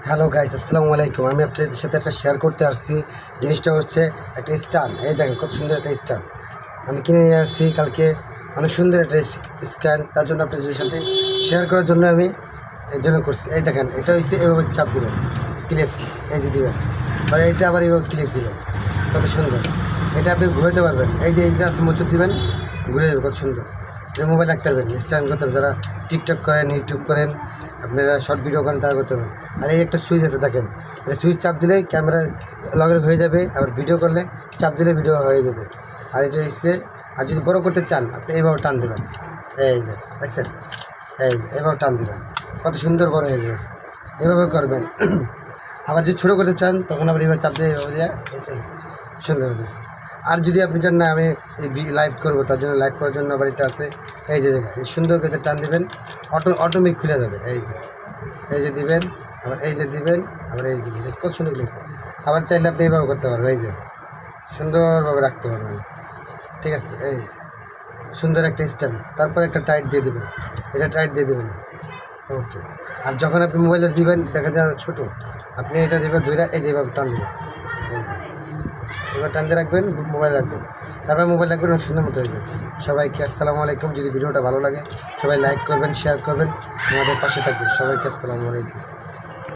Hello guys, আসসালামু আলাইকুম। আমি আপনাদের সাথে একটা শেয়ার করতে আসছি। জিনিসটা হচ্ছে একটা স্ট্যান্ড। এই দেখেন কত সুন্দর একটা স্ট্যান্ড আমি কিনে নিয়ে আসছি কালকে। অনেক সুন্দর একটা স্ট্যান্ড, তার জন্য আপনাদের সাথে শেয়ার করার জন্য আমি এই জন্য করছি। এই দেখেন, এটা হচ্ছে এভাবে চাপ দেবেন, ক্লিপ এই যে দেবেন, বা এটা আবার এভাবে ক্লিপ দেবেন, কত সুন্দর। এটা আপনি ঘুরাতে পারবেন। এই যে এইটা আছে মোচর দিবেন, ঘুরে যাবে, কত সুন্দর। এটা মোবাইল রাখতে পারবেন, স্ট্যান্ড করতে পারবেন। যারা টিকটক করেন, ইউটিউব করেন, আপনারা শর্ট ভিডিও করেন, তারা করতে পারবেন। আর এই একটা সুইচ আছে দেখেন, এটা সুইচ চাপ দিলেই ক্যামেরা লগে হয়ে যাবে, আবার ভিডিও করলে চাপ দিলে ভিডিও হয়ে যাবে। আর এটা হচ্ছে, আর যদি বড়ো করতে চান আপনি এইভাবে টান দেবেন, এই যে দেখছেন, এই যে এইভাবে টান দেবেন, কত সুন্দর বড় হয়ে গেছে। এভাবে করবেন। আবার যদি ছোটো করতে চান তখন আবার এইভাবে চাপ দিয়ে এইভাবে দিয়ে এটাই সুন্দর হয়ে গেছে। আর যদি আপনি চান না আমি এই লাইভ করবো, তার জন্য লাইভ করার জন্য আবার এটা আছে, এই যে জায়গা এই সুন্দর করে টান দেবেন, অটোমেটিক খুলে যাবে। এই যে দিবেন, আবার এই যে দিবেন, আবার এই দিবেন, কত সুন্দর লেগেছে। আবার চাইলে আপনি এইভাবে করতে পারবেন, এই যে সুন্দরভাবে রাখতে পারবেন। ঠিক আছে, এই সুন্দর একটা স্ট্যান্ড। তারপর একটা টাইট দিয়ে দেবেন, এটা টাইট দিয়ে দেবেন। ওকে। আর যখন আপনি মোবাইলে দিবেন, দেখা যায় ছোটো, আপনি এটা দেবেন ধরে, এই যেভাবে টান দেবেন, এই যে এবার টান দিয়ে রাখবেন, মোবাইল রাখবেন, তারপর মোবাইল রাখবেন, সুন্দর মতো হয়ে যাবে। সবাইকে আসসালামু আলাইকুম। যদি ভিডিওটা ভালো লাগে সবাই লাইক করবেন, শেয়ার করবেন, আমাদের পাশে থাকবেন। সবাইকে আসসালামু আলাইকুম।